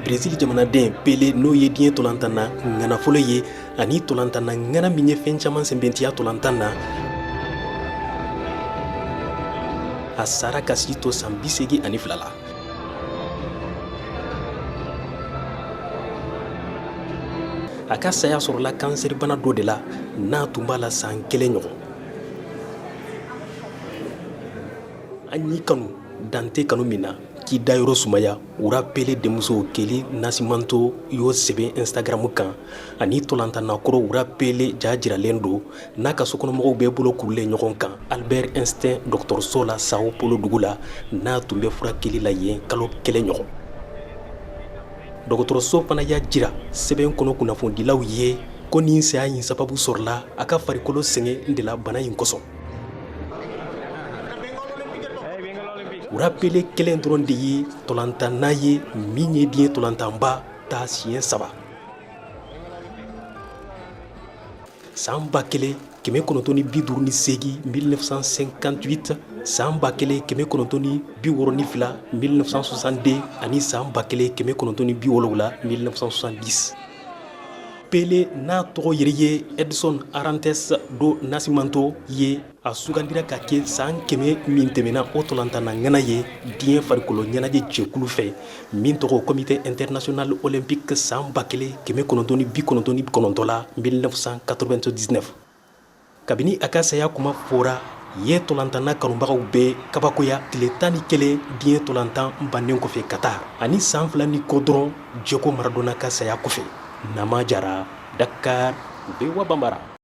Brésil jamanaden Pelé n'o ye diɲɛ tolantan na ŋana fɔlɔ ye ani tolantan na ŋana min ye fɛn caman sɛnbɛntiya tolantan na. A sara ka si to san 82 la. A ka saya sɔrɔla kansɛribana dɔ de la n'a tun b'a la san 1 ɲɔgɔn. An y'i kanu Dante kanu min na k'i dayɔrɔ sumaya Wura Pele denmuso Kelly Nascimento y'o sɛbɛn Instagram kan ani tolantannakɔrɔ Wura Pele ja jiralen don n'a ka sokɔnɔmɔgɔw bɛɛ bolo kurulen ɲɔgɔn kan Albert Einstein dɔgɔtɔrɔso la Sao Paulo dugu la n'a tun bɛ furakɛli la yen kalo 1 ɲɔgɔn. Dɔgɔtɔrɔso fana y'a jira sɛbɛn kɔnɔ kunnafonidilaw ye ko nin saya in sababu sɔrɔla a ka farikolo sɛgɛn de la bana in kosɔn. Wura Pele kelen dɔrɔn de ye tolantanna ye min ye diɲɛ tolantanba ta siɲɛ 3. San 1958 1958, san 1962 1962 ani san 1970 1970. Pele n'a tɔgɔ yɛrɛ ye Edson Arantes do Nascimento ye a sugandira ka kɛ san 100 min tɛmɛna o tolantanna ŋana ye diɲɛ farikolo ɲɛnajɛ jɛkulu fɛ min tɔgɔ Comité International Olympique san 1999 la 1999. Kabini a ka saya kuma fɔra ye tolantanna kanubagaw bɛɛ kabakoya tile 11 diɲɛ tolantan bannen kɔfɛ Qatar ani san 2 ni kɔ dɔrɔn Diego Maradona ka saya kɔfɛ. Nama Jara, Dakar, Bewa Bambara.